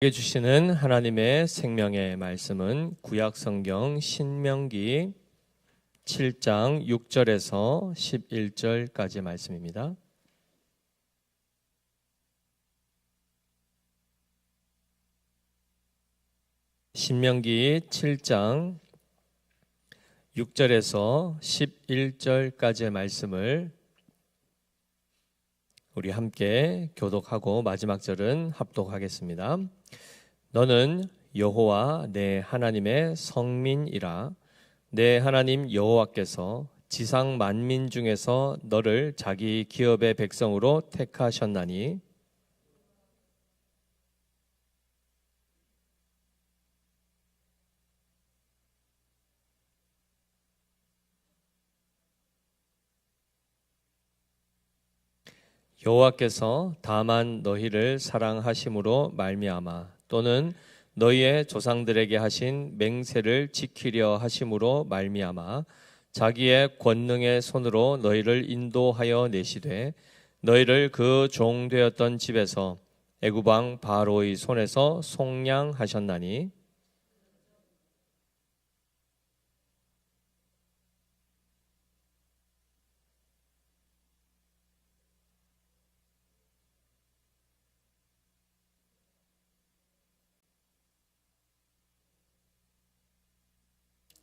주시는 하나님의 생명의 말씀은 구약성경 신명기 7장 6절에서 11절까지의 말씀입니다. 신명기 7장 6절에서 11절까지의 말씀을 우리 함께 교독하고 마지막 절은 합독하겠습니다. 너는 여호와 내 하나님의 성민이라. 내 하나님 여호와께서 지상 만민 중에서 너를 자기 기업의 백성으로 택하셨나니 여호와께서 다만 너희를 사랑하심으로 말미암아 또는 너희의 조상들에게 하신 맹세를 지키려 하심으로 말미암아 자기의 권능의 손으로 너희를 인도하여 내시되 너희를 그 종 되었던 집에서 애굽 왕 바로의 손에서 속량하셨나니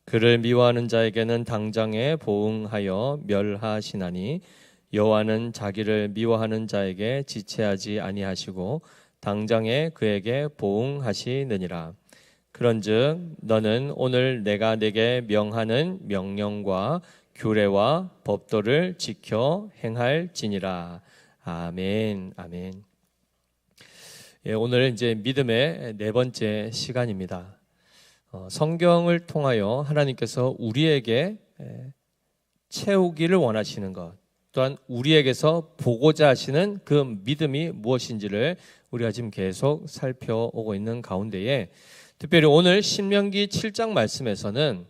그를 미워하는 자에게는 당장에 보응하여 멸하시나니 여호와는 자기를 미워하는 자에게 지체하지 아니하시고 당장에 그에게 보응하시느니라. 그런즉 너는 오늘 내가 내게 명하는 명령과 규례와 법도를 지켜 행할지니라. 아멘. 아멘. 오늘 이제 믿음의 네 번째 시간입니다. 성경을 통하여 하나님께서 우리에게 채우기를 원하시는 것, 또한 우리에게서 보고자 하시는 그 믿음이 무엇인지를 우리가 지금 계속 살펴오고 있는 가운데에 특별히 오늘 신명기 7장 말씀에서는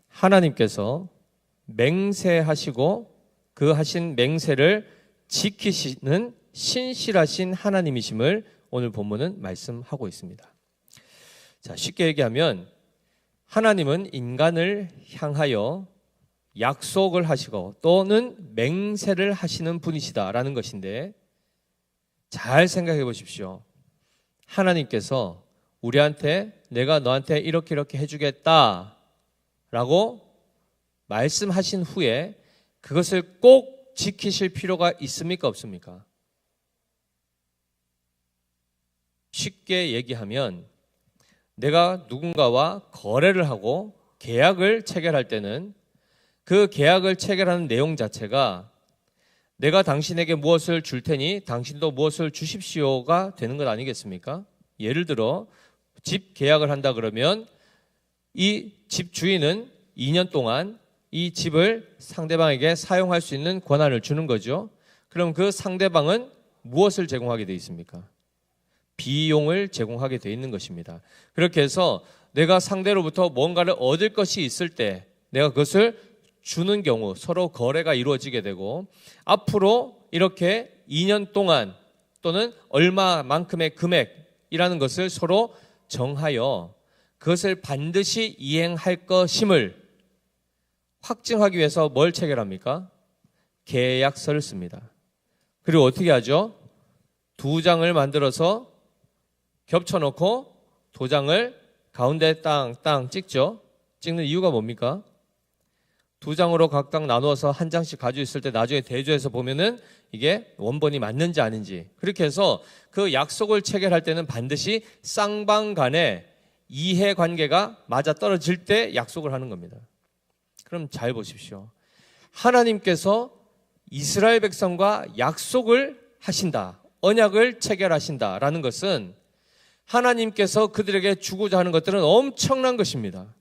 하나님께서 맹세하시고 그 하신 맹세를 지키시는 신실하신 하나님이심을 오늘 본문은 말씀하고 있습니다. 자, 쉽게 얘기하면 하나님은 인간을 향하여 약속을 하시고 또는 맹세를 하시는 분이시다라는 것인데 잘 생각해 보십시오. 하나님께서 우리한테 내가 너한테 이렇게 해주겠다라고 말씀하신 후에 그것을 꼭 지키실 필요가 있습니까? 없습니까? 쉽게 얘기하면 내가 누군가와 거래를 하고 계약을 체결할 때는 그 계약을 체결하는 내용 자체가 내가 당신에게 무엇을 줄 테니 당신도 무엇을 주십시오가 되는 것 아니겠습니까? 예를 들어 집 계약을 한다 그러면 이 집 주인은 2년 동안 이 집을 상대방에게 사용할 수 있는 권한을 주는 거죠. 그럼 그 상대방은 무엇을 제공하게 되어 있습니까? 비용을 제공하게 되어 있는 것입니다. 그렇게 해서 내가 상대로부터 뭔가를 얻을 것이 있을 때 내가 그것을 주는 경우 서로 거래가 이루어지게 되고 앞으로 이렇게 2년 동안 또는 얼마만큼의 금액이라는 것을 서로 정하여 그것을 반드시 이행할 것임을 확증하기 위해서 뭘 체결합니까? 계약서를 씁니다. 그리고 어떻게 하죠? 2장을 만들어서 겹쳐놓고 도장을 가운데 땅 찍죠. 찍는 이유가 뭡니까? 2장으로 각각 나누어서 한 장씩 가지고 있을 때 나중에 대조해서 보면은 이게 원본이 맞는지 아닌지 그렇게 해서 그 약속을 체결할 때는 반드시 쌍방 간의 이해관계가 맞아떨어질 때 약속을 하는 겁니다. 그럼 잘 보십시오. 하나님께서 이스라엘 백성과 약속을 하신다, 언약을 체결하신다라는 것은 하나님께서 그들에게 주고자 하는 것들은 엄청난 것입니다.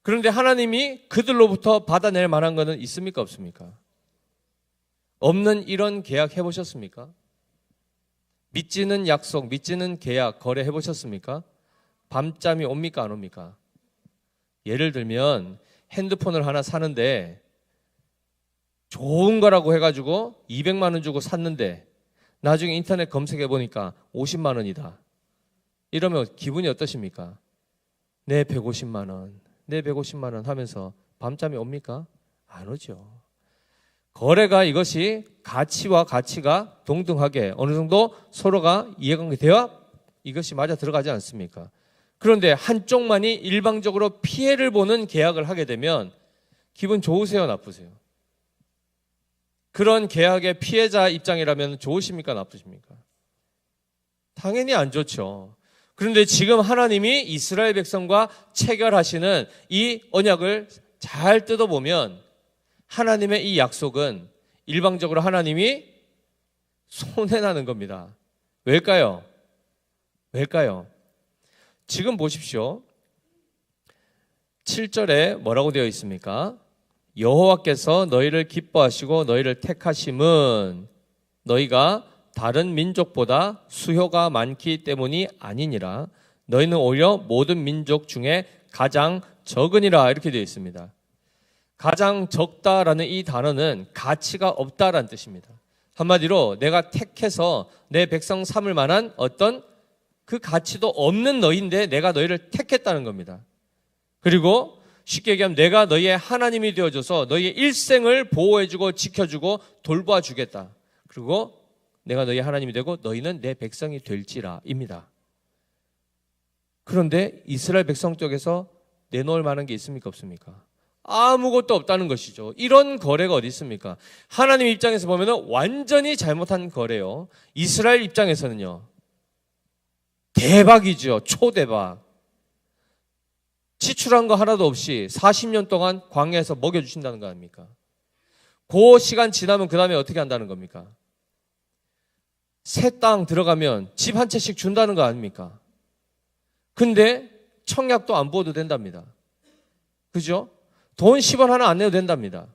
그런데 하나님이 그들로부터 받아낼 만한 것은 있습니까? 없습니까? 없는 이런 계약 해보셨습니까? 믿지는 약속, 믿지는 계약, 거래 해보셨습니까? 밤잠이 옵니까? 안 옵니까? 예를 들면 핸드폰을 하나 사는데 좋은 거라고 해가지고 200만 원 주고 샀는데 나중에 인터넷 검색해 보니까 50만 원이다. 이러면 기분이 어떠십니까? 내 150만 원, 내 150만 원 하면서 밤잠이 옵니까? 안 오죠. 거래가 이것이 가치와 가치가 동등하게 어느 정도 서로가 이해관계되어 이것이 맞아 들어가지 않습니까? 그런데 한쪽만이 일방적으로 피해를 보는 계약을 하게 되면 기분 좋으세요, 나쁘세요? 그런 계약의 피해자 입장이라면 좋으십니까, 나쁘십니까? 당연히 안 좋죠. 그런데 지금 하나님이 이스라엘 백성과 체결하시는 이 언약을 잘 뜯어보면 하나님의 이 약속은 일방적으로 하나님이 손해나는 겁니다. 왜일까요? 왜일까요? 지금 보십시오. 7절에 뭐라고 되어 있습니까? 여호와께서 너희를 기뻐하시고 너희를 택하심은 너희가 다른 민족보다 수효가 많기 때문이 아니니라. 너희는 오히려 모든 민족 중에 가장 적으니라. 이렇게 되어 있습니다. 가장 적다라는 이 단어는 가치가 없다라는 뜻입니다. 한마디로 내가 택해서 내 백성 삼을 만한 어떤 그 가치도 없는 너희인데 내가 너희를 택했다는 겁니다. 그리고 쉽게 얘기하면 내가 너희의 하나님이 되어줘서 너희의 일생을 보호해주고 지켜주고 돌봐주겠다. 그리고 내가 너희의 하나님이 되고 너희는 내 백성이 될지라 입니다. 그런데 이스라엘 백성 쪽에서 내놓을 만한 게 있습니까, 없습니까? 아무것도 없다는 것이죠. 이런 거래가 어디 있습니까? 하나님 입장에서 보면 완전히 잘못한 거래요. 이스라엘 입장에서는요, 대박이죠. 초대박. 지출한 거 하나도 없이 40년 동안 광야에서 먹여주신다는 거 아닙니까? 그 시간 지나면 그 다음에 어떻게 한다는 겁니까? 새 땅 들어가면 집 한 채씩 준다는 거 아닙니까? 근데 청약도 안 부어도 된답니다. 그죠? 돈 10원 하나 안 내도 된답니다.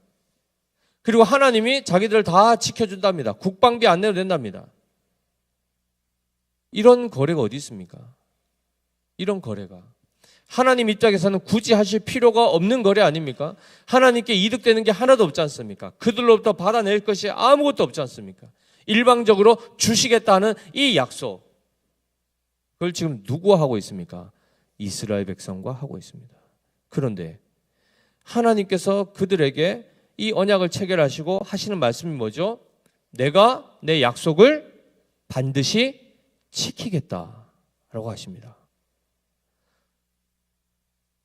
그리고 하나님이 자기들 다 지켜준답니다. 국방비 안 내도 된답니다. 이런 거래가 어디 있습니까? 이런 거래가. 하나님 입장에서는 굳이 하실 필요가 없는 거래 아닙니까? 하나님께 이득되는 게 하나도 없지 않습니까? 그들로부터 받아낼 것이 아무것도 없지 않습니까? 일방적으로 주시겠다는 이 약속. 그걸 지금 누구와 하고 있습니까? 이스라엘 백성과 하고 있습니다. 그런데 하나님께서 그들에게 이 언약을 체결하시고 하시는 말씀이 뭐죠? 내가 내 약속을 반드시 지키겠다라고 하십니다.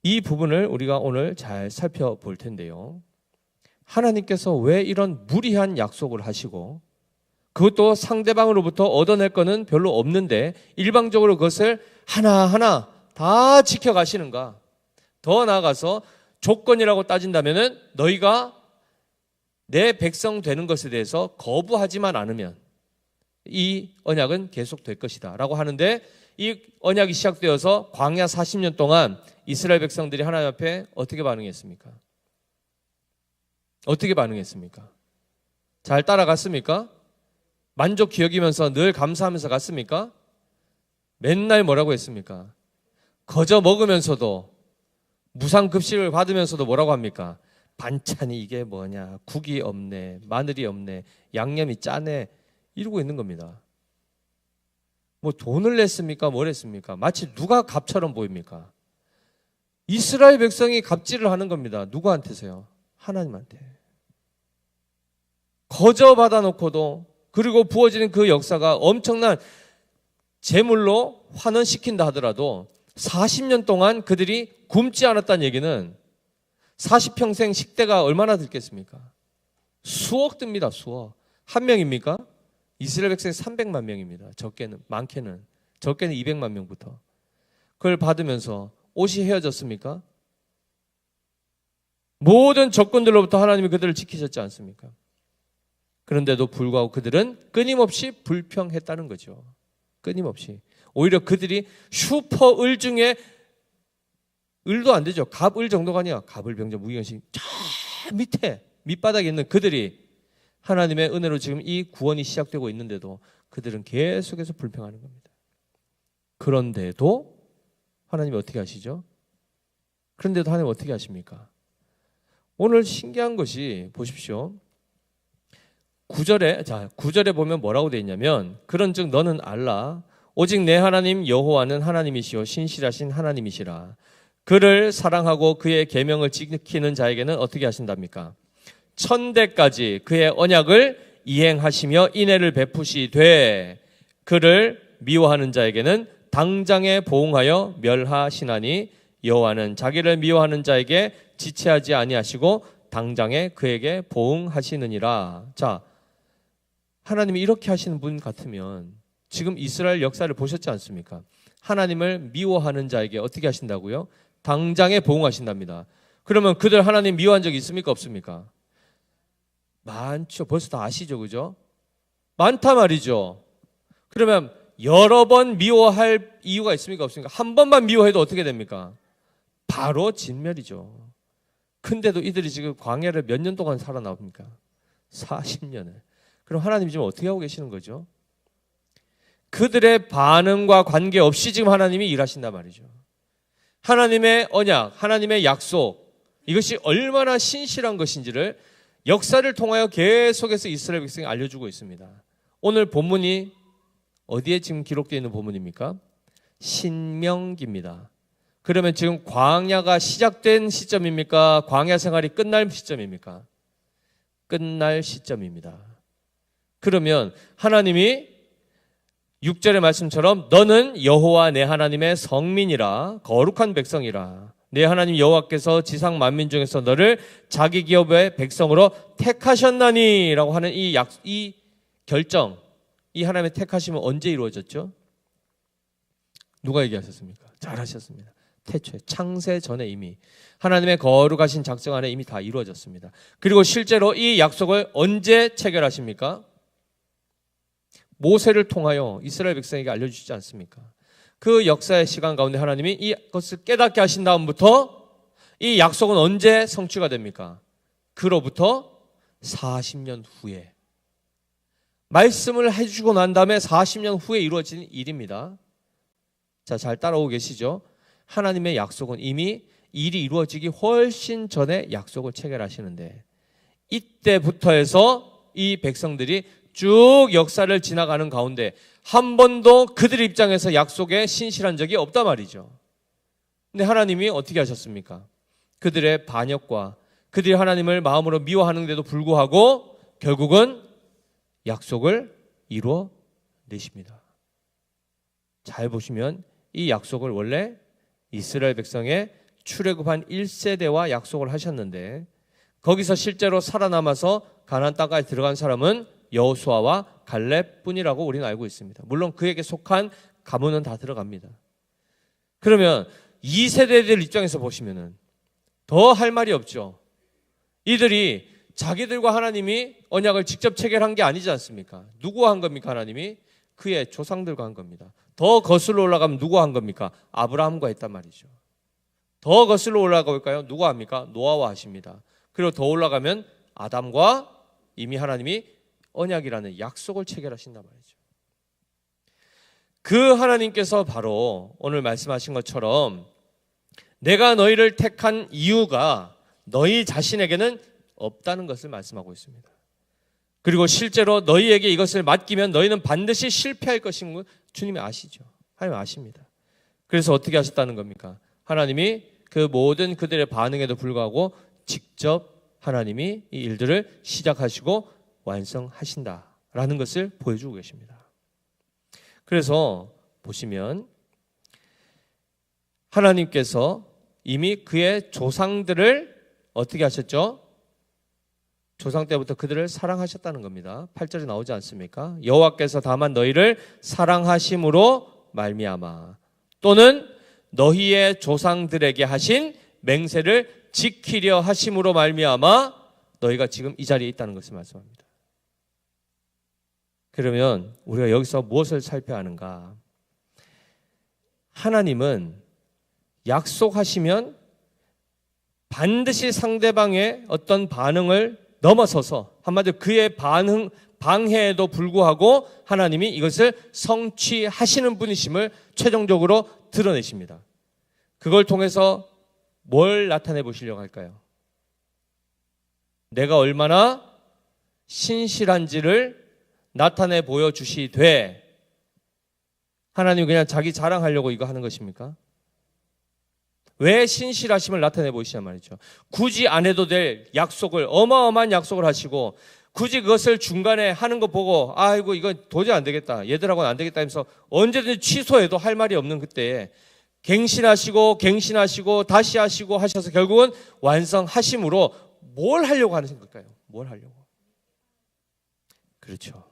이 부분을 우리가 오늘 잘 살펴볼 텐데요. 하나님께서 왜 이런 무리한 약속을 하시고 그것도 상대방으로부터 얻어낼 거는 별로 없는데 일방적으로 그것을 하나하나 다 지켜가시는가? 더 나아가서 조건이라고 따진다면 너희가 내 백성 되는 것에 대해서 거부하지만 않으면 이 언약은 계속될 것이다 라고 하는데, 이 언약이 시작되어서 광야 40년 동안 이스라엘 백성들이 하나님 앞에 어떻게 반응했습니까? 어떻게 반응했습니까? 잘 따라갔습니까? 만족히 여기면서 늘 감사하면서 갔습니까? 맨날 뭐라고 했습니까? 거저 먹으면서도 무상급식을 받으면서도 뭐라고 합니까? 반찬이 이게 뭐냐, 국이 없네, 마늘이 없네, 양념이 짜네, 이러고 있는 겁니다. 뭐 돈을 냈습니까? 뭘 했습니까? 마치 누가 갑처럼 보입니까? 이스라엘 백성이 갑질을 하는 겁니다. 누구한테서요? 하나님한테. 거저 받아놓고도, 그리고 부어지는 그 역사가 엄청난 재물로 환원시킨다 하더라도 40년 동안 그들이 굶지 않았다는 얘기는 40평생 식대가 얼마나 들겠습니까? 수억 듭니다. 수억. 한 명입니까? 이스라엘 백성이 300만 명입니다. 적게는, 많게는. 적게는 200만 명부터. 그걸 받으면서 옷이 헤어졌습니까? 모든 적군들로부터 하나님이 그들을 지키셨지 않습니까? 그런데도 불구하고 그들은 끊임없이 불평했다는 거죠. 끊임없이. 오히려 그들이 슈퍼 을 중에 을도 안 되죠. 갑을 정도가 아니야. 갑을 병정 무기관식 저 밑에 밑바닥에 있는 그들이 하나님의 은혜로 지금 이 구원이 시작되고 있는데도 그들은 계속해서 불평하는 겁니다. 그런데도 하나님이 어떻게 하시죠? 그런데도 하나님 어떻게 하십니까? 오늘 신기한 것이 보십시오. 9절에 보면 뭐라고 되어 있냐면, 그런즉 너는 알라. 오직 내 하나님 여호와는 하나님이시요 신실하신 하나님이시라. 그를 사랑하고 그의 계명을 지키는 자에게는 어떻게 하신답니까? 천대까지 그의 언약을 이행하시며 인애를 베푸시되 그를 미워하는 자에게는 당장에 보응하여 멸하시나니 여호와는 자기를 미워하는 자에게 지체하지 아니하시고 당장에 그에게 보응하시느니라. 자, 하나님이 이렇게 하시는 분 같으면 지금 이스라엘 역사를 보셨지 않습니까? 하나님을 미워하는 자에게 어떻게 하신다고요? 당장에 보응하신답니다. 그러면 그들 하나님 미워한 적이 있습니까? 없습니까? 많죠. 벌써 다 아시죠? 그죠? 많단 말이죠. 그러면 여러 번 미워할 이유가 있습니까? 없습니까? 한 번만 미워해도 어떻게 됩니까? 바로 진멸이죠. 근데도 이들이 지금 광야를 몇 년 동안 살아나옵니까? 40년을. 그럼 하나님이 지금 어떻게 하고 계시는 거죠? 그들의 반응과 관계없이 지금 하나님이 일하신단 말이죠. 하나님의 언약, 하나님의 약속, 이것이 얼마나 신실한 것인지를 역사를 통하여 계속해서 이스라엘 백성이 알려주고 있습니다. 오늘 본문이 어디에 지금 기록되어 있는 본문입니까? 신명기입니다. 그러면 지금 광야가 시작된 시점입니까? 광야 생활이 끝날 시점입니까? 끝날 시점입니다. 그러면 하나님이 6절의 말씀처럼 너는 여호와 내 하나님의 성민이라 거룩한 백성이라 내 하나님 여호와께서 지상 만민 중에서 너를 자기 기업의 백성으로 택하셨나니 라고 하는 이 결정, 이 하나님의 택하심은 언제 이루어졌죠? 누가 얘기하셨습니까? 잘하셨습니다. 태초에 창세 전에 이미 하나님의 거룩하신 작정 안에 이미 다 이루어졌습니다. 그리고 실제로 이 약속을 언제 체결하십니까? 모세를 통하여 이스라엘 백성에게 알려주시지 않습니까? 그 역사의 시간 가운데 하나님이 이것을 깨닫게 하신 다음부터 이 약속은 언제 성취가 됩니까? 그로부터 40년 후에 말씀을 해주고 난 다음에 40년 후에 이루어진 일입니다. 자, 잘 따라오고 계시죠? 하나님의 약속은 이미 일이 이루어지기 훨씬 전에 약속을 체결하시는데 이때부터 해서 이 백성들이 쭉 역사를 지나가는 가운데 한 번도 그들 입장에서 약속에 신실한 적이 없단 말이죠. 근데 하나님이 어떻게 하셨습니까? 그들의 반역과 그들이 하나님을 마음으로 미워하는데도 불구하고 결국은 약속을 이루어내십니다. 잘 보시면 이 약속을 원래 이스라엘 백성의 출애굽한 1세대와 약속을 하셨는데 거기서 실제로 살아남아서 가나안 땅까지 들어간 사람은 여호수아와 갈렙뿐이라고 우리는 알고 있습니다. 물론 그에게 속한 가문은 다 들어갑니다. 그러면 2세대들 입장에서 보시면은 더 할 말이 없죠. 이들이 자기들과 하나님이 언약을 직접 체결한 게 아니지 않습니까? 누구와 한 겁니까? 하나님이 그의 조상들과 한 겁니다. 더 거슬러 올라가면 누구와 한 겁니까? 아브라함과 했단 말이죠. 더 거슬러 올라가 볼까요? 누가 합니까? 노아와 하십니다. 그리고 더 올라가면 아담과 이미 하나님이 언약이라는 약속을 체결하신단 말이죠. 그 하나님께서 바로 오늘 말씀하신 것처럼 내가 너희를 택한 이유가 너희 자신에게는 없다는 것을 말씀하고 있습니다. 그리고 실제로 너희에게 이것을 맡기면 너희는 반드시 실패할 것인 걸 주님이 아시죠. 하나님 아십니다. 그래서 어떻게 하셨다는 겁니까? 하나님이 그 모든 그들의 반응에도 불구하고 직접 하나님이 이 일들을 시작하시고 완성하신다라는 것을 보여주고 계십니다. 그래서 보시면 하나님께서 이미 그의 조상들을 어떻게 하셨죠? 조상 때부터 그들을 사랑하셨다는 겁니다. 8절에 나오지 않습니까? 여호와께서 다만 너희를 사랑하심으로 말미암아 또는 너희의 조상들에게 하신 맹세를 지키려 하심으로 말미암아 너희가 지금 이 자리에 있다는 것을 말씀합니다. 그러면 우리가 여기서 무엇을 살펴야 하는가? 하나님은 약속하시면 반드시 상대방의 어떤 반응을 넘어서서 한마디로 그의 방해에도 불구하고 하나님이 이것을 성취하시는 분이심을 최종적으로 드러내십니다. 그걸 통해서 뭘 나타내 보시려고 할까요? 내가 얼마나 신실한지를 나타내 보여주시되 하나님이 그냥 자기 자랑하려고 이거 하는 것입니까? 왜 신실하심을 나타내 보이시냐 말이죠. 굳이 안 해도 될 약속을, 어마어마한 약속을 하시고 굳이 그것을 중간에 하는 거 보고 아이고 이거 도저히 안 되겠다, 얘들하고는 안 되겠다 하면서 언제든지 취소해도 할 말이 없는 그때에 갱신하시고 다시 하시고 하셔서 결국은 완성하심으로 뭘 하려고 하는 걸까요? 뭘 하려고? 그렇죠.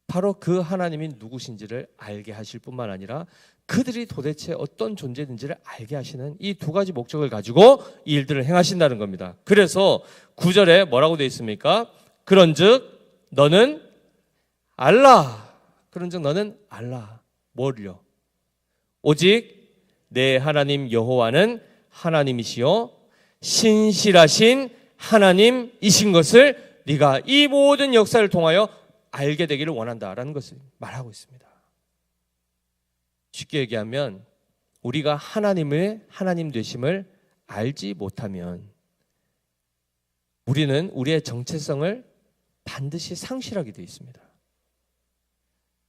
바로 그 하나님이 누구신지를 알게 하실 뿐만 아니라 그들이 도대체 어떤 존재인지를 알게 하시는 이 두 가지 목적을 가지고 이 일들을 행하신다는 겁니다. 그래서 9절에 뭐라고 되어 있습니까? 그런즉 너는 알라. 그런즉 너는 알라. 뭘요? 오직 내 하나님 여호와는 하나님이시요 신실하신 하나님이신 것을 네가 이 모든 역사를 통하여 알게 되기를 원한다라는 것을 말하고 있습니다. 쉽게 얘기하면 우리가 하나님의 하나님 되심을 알지 못하면 우리는 우리의 정체성을 반드시 상실하게 되어 있습니다.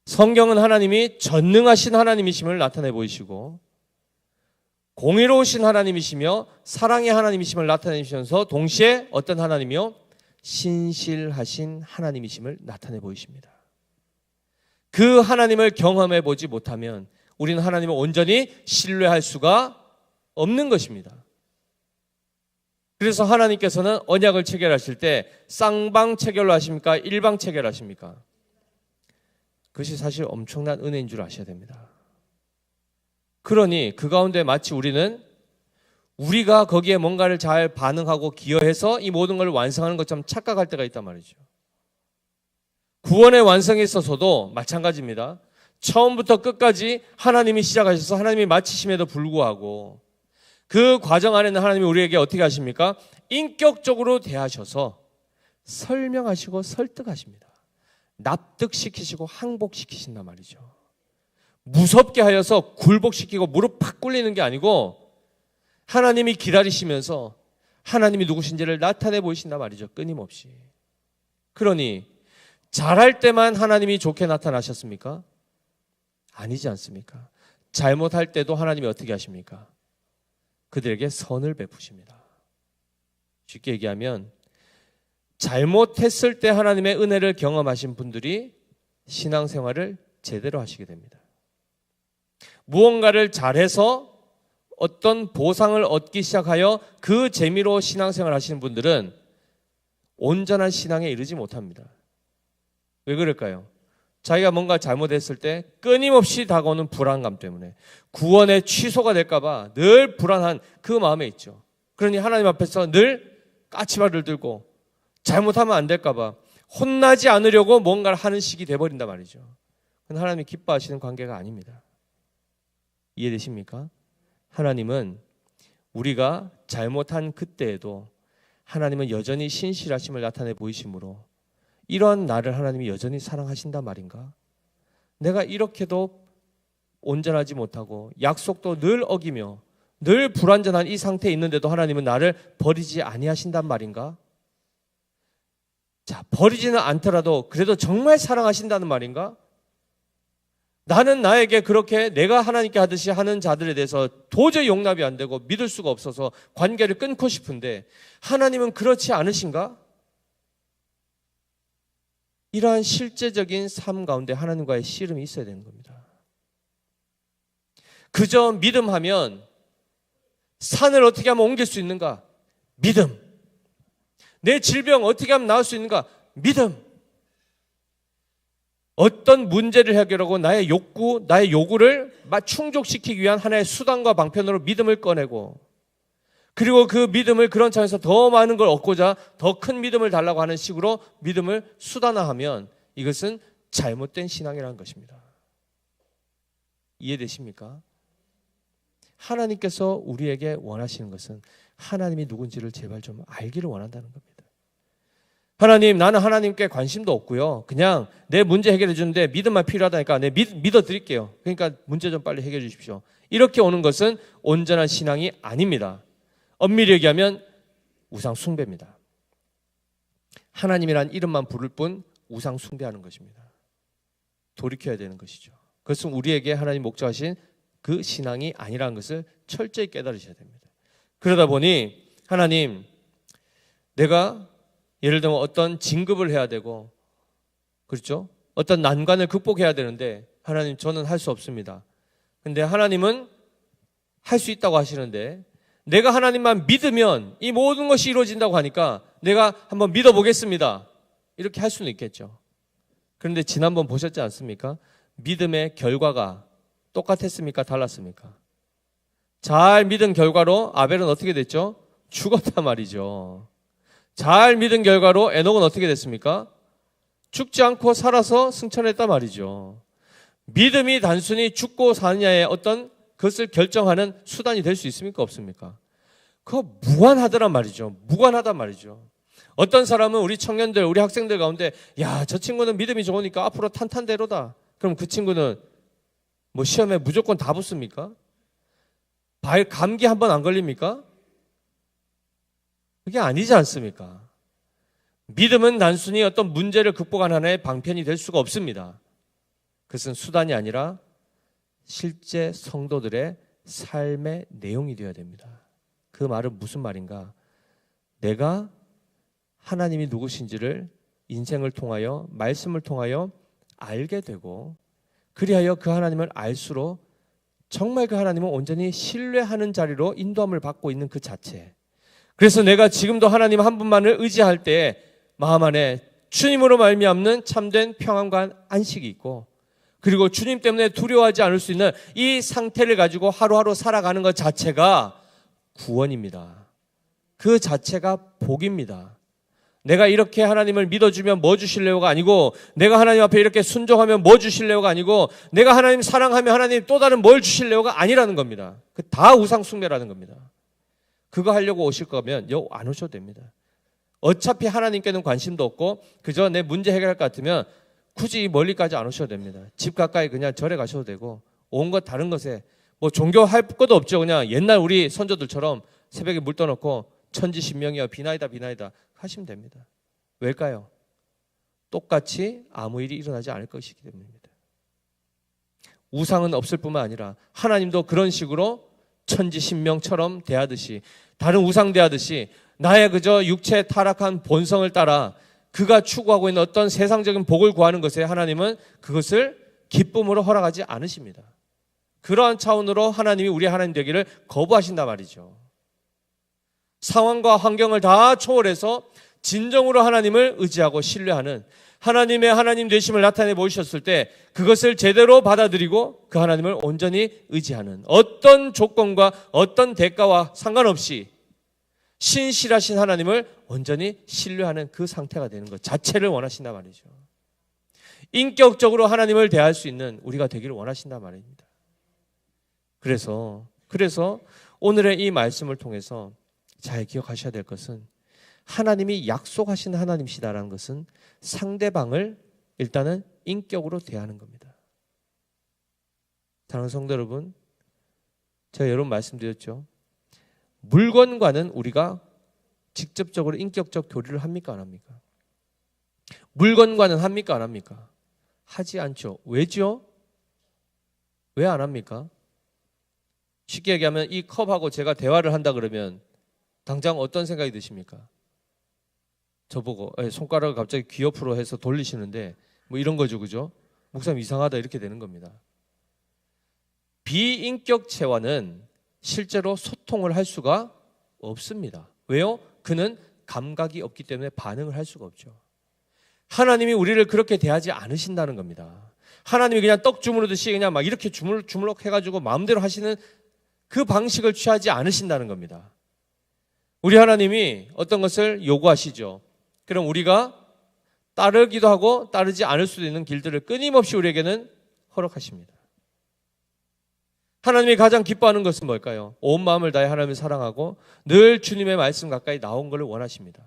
성경은 하나님이 전능하신 하나님이심을 나타내 보이시고 공의로우신 하나님이시며 사랑의 하나님이심을 나타내시면서 동시에 어떤 하나님이요? 신실하신 하나님이심을 나타내 보이십니다. 그 하나님을 경험해 보지 못하면 우리는 하나님을 온전히 신뢰할 수가 없는 것입니다. 그래서 하나님께서는 언약을 체결하실 때 쌍방 체결로 하십니까? 일방 체결하십니까? 그것이 사실 엄청난 은혜인 줄 아셔야 됩니다. 그러니 그 가운데 마치 우리는 우리가 거기에 뭔가를 잘 반응하고 기여해서 이 모든 걸 완성하는 것처럼 착각할 때가 있단 말이죠. 구원의 완성에 있어서도 마찬가지입니다. 처음부터 끝까지 하나님이 시작하셔서 하나님이 마치심에도 불구하고 그 과정 안에는 하나님이 우리에게 어떻게 하십니까? 인격적으로 대하셔서 설명하시고 설득하십니다. 납득시키시고 항복시키신단 말이죠. 무섭게 하여서 굴복시키고 무릎 팍 꿇리는 게 아니고 하나님이 기다리시면서 하나님이 누구신지를 나타내 보이신단 말이죠. 끊임없이. 그러니 잘할 때만 하나님이 좋게 나타나셨습니까? 아니지 않습니까? 잘못할 때도 하나님이 어떻게 하십니까? 그들에게 선을 베푸십니다. 쉽게 얘기하면 잘못했을 때 하나님의 은혜를 경험하신 분들이 신앙생활을 제대로 하시게 됩니다. 무언가를 잘해서 어떤 보상을 얻기 시작하여 그 재미로 신앙생활을 하시는 분들은 온전한 신앙에 이르지 못합니다. 왜 그럴까요? 자기가 뭔가 잘못했을 때 끊임없이 다가오는 불안감 때문에 구원의 취소가 될까 봐 늘 불안한 그 마음에 있죠. 그러니 하나님 앞에서 늘 까치발을 들고 잘못하면 안 될까 봐 혼나지 않으려고 뭔가를 하는 식이 돼버린단 말이죠. 그건 하나님이 기뻐하시는 관계가 아닙니다. 이해되십니까? 하나님은 우리가 잘못한 그때에도 하나님은 여전히 신실하심을 나타내 보이심으로 이러한 나를 하나님이 여전히 사랑하신단 말인가? 내가 이렇게도 온전하지 못하고 약속도 늘 어기며 늘 불완전한 이 상태에 있는데도 하나님은 나를 버리지 아니하신단 말인가? 자, 버리지는 않더라도 그래도 정말 사랑하신다는 말인가? 나는 나에게 그렇게 내가 하나님께 하듯이 하는 자들에 대해서 도저히 용납이 안 되고 믿을 수가 없어서 관계를 끊고 싶은데 하나님은 그렇지 않으신가? 이러한 실제적인 삶 가운데 하나님과의 씨름이 있어야 되는 겁니다. 그저 믿음하면 산을 어떻게 하면 옮길 수 있는가? 믿음. 내 질병 어떻게 하면 나을 수 있는가? 믿음. 어떤 문제를 해결하고 나의 욕구, 나의 요구를 충족시키기 위한 하나의 수단과 방편으로 믿음을 꺼내고 그리고 그 믿음을 그런 차원에서 더 많은 걸 얻고자 더 큰 믿음을 달라고 하는 식으로 믿음을 수단화하면 이것은 잘못된 신앙이라는 것입니다. 이해되십니까? 하나님께서 우리에게 원하시는 것은 하나님이 누군지를 제발 좀 알기를 원한다는 겁니다. 하나님, 나는 하나님께 관심도 없고요. 그냥 내 문제 해결해 주는데 믿음만 필요하다니까 믿어 드릴게요. 그러니까 문제 좀 빨리 해결해 주십시오. 이렇게 오는 것은 온전한 신앙이 아닙니다. 엄밀히 얘기하면 우상 숭배입니다. 하나님이란 이름만 부를 뿐 우상 숭배하는 것입니다. 돌이켜야 되는 것이죠. 그것은 우리에게 하나님 목적하신 그 신앙이 아니라는 것을 철저히 깨달으셔야 됩니다. 그러다 보니 하나님, 내가 예를 들면 어떤 진급을 해야 되고, 그렇죠? 어떤 난관을 극복해야 되는데 하나님, 저는 할 수 없습니다. 근데 하나님은 할 수 있다고 하시는데, 내가 하나님만 믿으면 이 모든 것이 이루어진다고 하니까 내가 한번 믿어보겠습니다, 이렇게 할 수는 있겠죠. 그런데 지난번 보셨지 않습니까? 믿음의 결과가 똑같았습니까? 달랐습니까? 잘 믿은 결과로 아벨은 어떻게 됐죠? 죽었단 말이죠. 잘 믿은 결과로 에녹은 어떻게 됐습니까? 죽지 않고 살아서 승천했단 말이죠. 믿음이 단순히 죽고 사느냐의 어떤 그것을 결정하는 수단이 될 수 있습니까? 없습니까? 그거 무관하더란 말이죠. 무관하단 말이죠. 어떤 사람은 우리 청년들, 우리 학생들 가운데, 야, 저 친구는 믿음이 좋으니까 앞으로 탄탄대로다. 그럼 그 친구는 뭐 시험에 무조건 다 붙습니까? 감기 한 번 안 걸립니까? 그게 아니지 않습니까? 믿음은 단순히 어떤 문제를 극복하는 하나의 방편이 될 수가 없습니다. 그것은 수단이 아니라 실제 성도들의 삶의 내용이 되어야 됩니다. 그 말은 무슨 말인가? 내가 하나님이 누구신지를 인생을 통하여, 말씀을 통하여 알게 되고, 그리하여 그 하나님을 알수록 정말 그 하나님을 온전히 신뢰하는 자리로 인도함을 받고 있는 그 자체. 그래서 내가 지금도 하나님 한 분만을 의지할 때 마음 안에 주님으로 말미암는 참된 평안과 안식이 있고, 그리고 주님 때문에 두려워하지 않을 수 있는 이 상태를 가지고 하루하루 살아가는 것 자체가 구원입니다. 그 자체가 복입니다. 내가 이렇게 하나님을 믿어주면 뭐 주실래요가 아니고, 내가 하나님 앞에 이렇게 순종하면 뭐 주실래요가 아니고, 내가 하나님 사랑하면 하나님 또 다른 뭘 주실래요가 아니라는 겁니다. 그 다 우상 숭배라는 겁니다. 그거 하려고 오실 거면 안 오셔도 됩니다. 어차피 하나님께는 관심도 없고 그저 내 문제 해결할 것 같으면 굳이 멀리까지 안 오셔도 됩니다. 집 가까이 그냥 절에 가셔도 되고, 온갖 다른 것에 뭐 종교할 것도 없죠. 그냥 옛날 우리 선조들처럼 새벽에 물 떠놓고 천지신명이여 비나이다 비나이다 하시면 됩니다. 왜일까요? 똑같이 아무 일이 일어나지 않을 것이기 때문입니다. 우상은 없을 뿐만 아니라 하나님도 그런 식으로 천지신명처럼 대하듯이, 다른 우상 대하듯이 나의 그저 육체 타락한 본성을 따라 그가 추구하고 있는 어떤 세상적인 복을 구하는 것에 하나님은 그것을 기쁨으로 허락하지 않으십니다. 그러한 차원으로 하나님이 우리 하나님 되기를 거부하신단 말이죠. 상황과 환경을 다 초월해서 진정으로 하나님을 의지하고 신뢰하는 하나님의 하나님 되심을 나타내 보이셨을 때 그것을 제대로 받아들이고 그 하나님을 온전히 의지하는, 어떤 조건과 어떤 대가와 상관없이 신실하신 하나님을 온전히 신뢰하는 그 상태가 되는 것 자체를 원하신단 말이죠. 인격적으로 하나님을 대할 수 있는 우리가 되기를 원하신단 말입니다. 그래서 오늘의 이 말씀을 통해서 잘 기억하셔야 될 것은, 하나님이 약속하신 하나님이시다라는 것은 상대방을 일단은 인격으로 대하는 겁니다. 사랑하는 성도 여러분, 제가 여러 번 말씀드렸죠. 물건과는 우리가 직접적으로 인격적 교류를 합니까 안 합니까? 물건과는 합니까 안 합니까? 하지 않죠. 왜죠? 왜 안 합니까? 쉽게 얘기하면 이 컵하고 제가 대화를 한다 그러면 당장 어떤 생각이 드십니까? 저보고 손가락을 갑자기 귀 옆으로 해서 돌리시는데 뭐 이런 거죠, 그죠? 목사님 이상하다 이렇게 되는 겁니다. 비인격체와는 실제로 소통을 할 수가 없습니다. 왜요? 그는 감각이 없기 때문에 반응을 할 수가 없죠. 하나님이 우리를 그렇게 대하지 않으신다는 겁니다. 하나님이 그냥 떡 주무르듯이 그냥 막 이렇게 주물럭 해가지고 마음대로 하시는 그 방식을 취하지 않으신다는 겁니다. 우리 하나님이 어떤 것을 요구하시죠. 그럼 우리가 따르기도 하고 따르지 않을 수도 있는 길들을 끊임없이 우리에게는 허락하십니다. 하나님이 가장 기뻐하는 것은 뭘까요? 온 마음을 다해 하나님을 사랑하고 늘 주님의 말씀 가까이 나온 것을 원하십니다.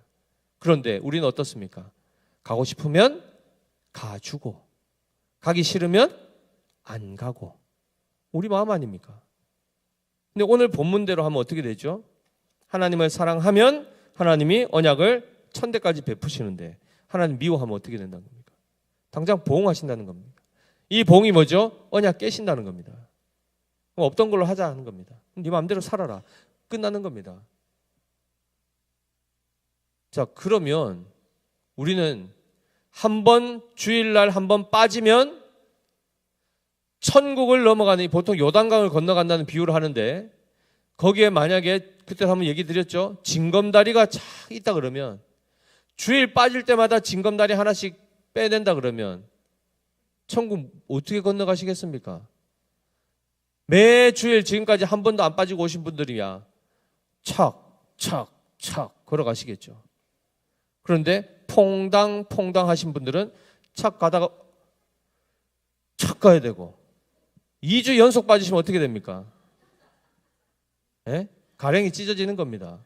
그런데 우리는 어떻습니까? 가고 싶으면 가주고 가기 싫으면 안 가고, 우리 마음 아닙니까? 근데 오늘 본문대로 하면 어떻게 되죠? 하나님을 사랑하면 하나님이 언약을 1000대까지 베푸시는데 하나님 미워하면 어떻게 된다는 겁니까? 당장 보응하신다는 겁니다. 이 봉이 뭐죠? 언약 깨신다는 겁니다. 없던 걸로 하자 하는 겁니다. 네 마음대로 살아라. 끝나는 겁니다. 자, 그러면 우리는 한 번 주일날 한 번 빠지면 천국을 넘어가는, 보통 요단강을 건너간다는 비유를 하는데, 거기에 만약에 그때 한번 얘기 드렸죠. 징검다리가 착 있다 그러면 주일 빠질 때마다 징검다리 하나씩 빼낸다 그러면 천국 어떻게 건너가시겠습니까? 매 주일 지금까지 한 번도 안 빠지고 오신 분들이야 착 걸어가시겠죠. 그런데 퐁당 하신 분들은 착 가다가 착 가야 되고 2주 연속 빠지시면 어떻게 됩니까? 예? 가랭이 찢어지는 겁니다.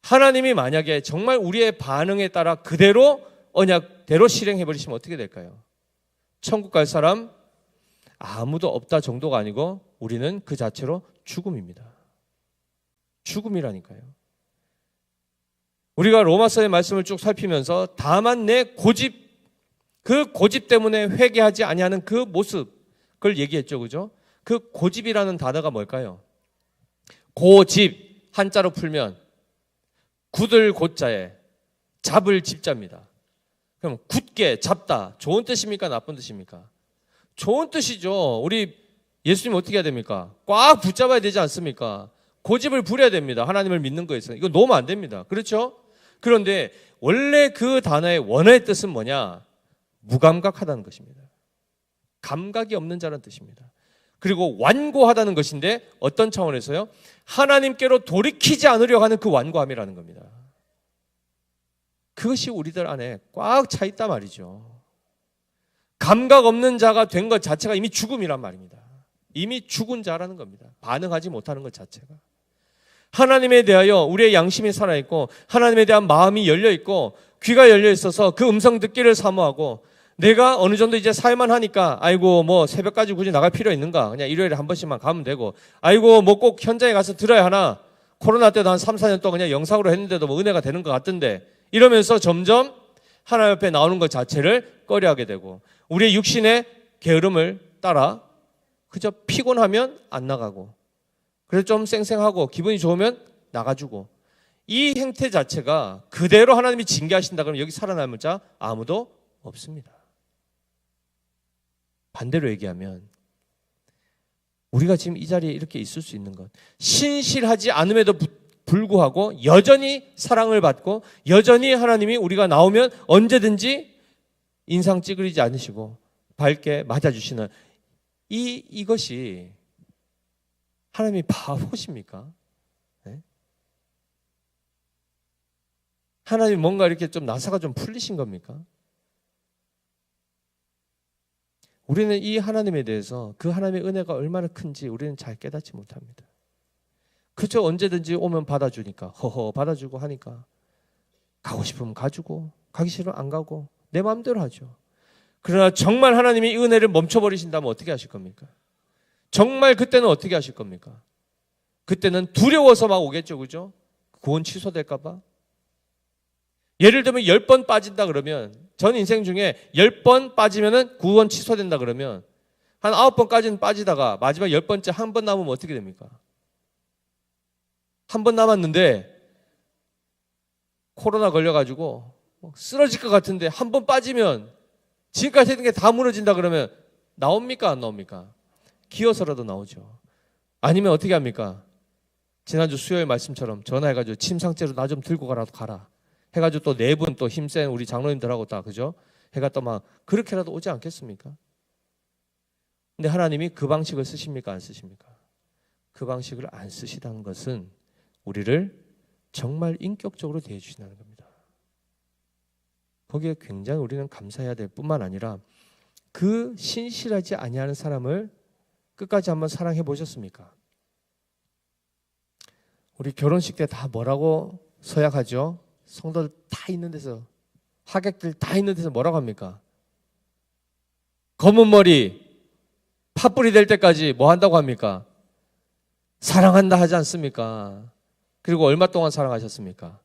하나님이 만약에 정말 우리의 반응에 따라 그대로 언약대로 실행해버리시면 어떻게 될까요? 천국 갈 사람 아무도 없다 정도가 아니고 우리는 그 자체로 죽음입니다. 죽음이라니까요. 우리가 로마서의 말씀을 쭉 살피면서 다만 내 고집, 그 고집 때문에 회개하지 아니하는 그 모습, 그걸 얘기했죠. 그죠? 그 고집이라는 단어가 뭘까요? 고집, 한자로 풀면 굳을 고자에 잡을 집자입니다. 그럼 굳게 잡다, 좋은 뜻입니까? 나쁜 뜻입니까? 좋은 뜻이죠. 우리 예수님 어떻게 해야 됩니까? 꽉 붙잡아야 되지 않습니까? 고집을 부려야 됩니다. 하나님을 믿는 거에 있어서. 이거 놓으면 안 됩니다. 그렇죠? 그런데 원래 그 단어의 원어의 뜻은 뭐냐? 무감각하다는 것입니다. 감각이 없는 자라는 뜻입니다. 그리고 완고하다는 것인데 어떤 차원에서요? 하나님께로 돌이키지 않으려고 하는 그 완고함이라는 겁니다. 그것이 우리들 안에 꽉 차 있단 말이죠. 감각 없는 자가 된 것 자체가 이미 죽음이란 말입니다. 이미 죽은 자라는 겁니다. 반응하지 못하는 것 자체가. 하나님에 대하여 우리의 양심이 살아있고 하나님에 대한 마음이 열려있고 귀가 열려있어서 그 음성 듣기를 사모하고 내가 어느 정도 이제 살만 하니까 아이고 뭐 새벽까지 굳이 나갈 필요 있는가, 그냥 일요일에 한 번씩만 가면 되고, 아이고 뭐 꼭 현장에 가서 들어야 하나, 코로나 때도 한 3, 4년 동안 그냥 영상으로 했는데도 뭐 은혜가 되는 것 같던데, 이러면서 점점 하나님 앞에 나오는 것 자체를 꺼려하게 되고 우리의 육신의 게으름을 따라 그저 피곤하면 안 나가고 그래서 좀 쌩쌩하고 기분이 좋으면 나가주고, 이 행태 자체가 그대로 하나님이 징계하신다 그러면 여기 살아남을 자 아무도 없습니다. 반대로 얘기하면 우리가 지금 이 자리에 이렇게 있을 수 있는 것, 신실하지 않음에도 불구하고 여전히 사랑을 받고 여전히 하나님이 우리가 나오면 언제든지 인상 찌그리지 않으시고 밝게 맞아주시는 이것이 하나님이 바보십니까? 네? 하나님이 뭔가 이렇게 좀 나사가 좀 풀리신 겁니까? 우리는 이 하나님에 대해서 그 하나님의 은혜가 얼마나 큰지 우리는 잘 깨닫지 못합니다. 그저 언제든지 오면 받아주니까 허허 받아주고 하니까 가고 싶으면 가주고 가기 싫으면 안 가고 내 마음대로 하죠. 그러나 정말 하나님이 이 은혜를 멈춰버리신다면 어떻게 하실 겁니까? 정말 그때는 어떻게 하실 겁니까? 그때는 두려워서 막 오겠죠. 그죠? 구원 취소될까 봐. 예를 들면 10번 빠진다 그러면, 전 인생 중에 10번 빠지면은 구원 취소된다 그러면 한 9번까지는 빠지다가 마지막 10번째 한 번 남으면 어떻게 됩니까? 한 번 남았는데 코로나 걸려가지고 쓰러질 것 같은데 한 번 빠지면 지금까지 했던 게 다 무너진다 그러면 나옵니까? 안 나옵니까? 기어서라도 나오죠. 아니면 어떻게 합니까? 지난주 수요일 말씀처럼 전화해가지고 침상째로 나 좀 들고 가라도 가라 해가지고 또 네 분 또 힘센 우리 장로님들하고 다 그죠? 해가 또 막 그렇게라도 오지 않겠습니까? 근데 하나님이 그 방식을 쓰십니까? 안 쓰십니까? 그 방식을 안 쓰시다는 것은 우리를 정말 인격적으로 대해 주신다는 겁니다. 거기에 굉장히 우리는 감사해야 될 뿐만 아니라 그 신실하지 아니하는 사람을 끝까지 한번 사랑해 보셨습니까? 우리 결혼식 때 다 뭐라고 서약하죠? 성도들 다 있는 데서, 하객들 다 있는 데서 뭐라고 합니까? 검은 머리 팥불이 될 때까지 뭐 한다고 합니까? 사랑한다 하지 않습니까? 그리고 얼마 동안 사랑하셨습니까?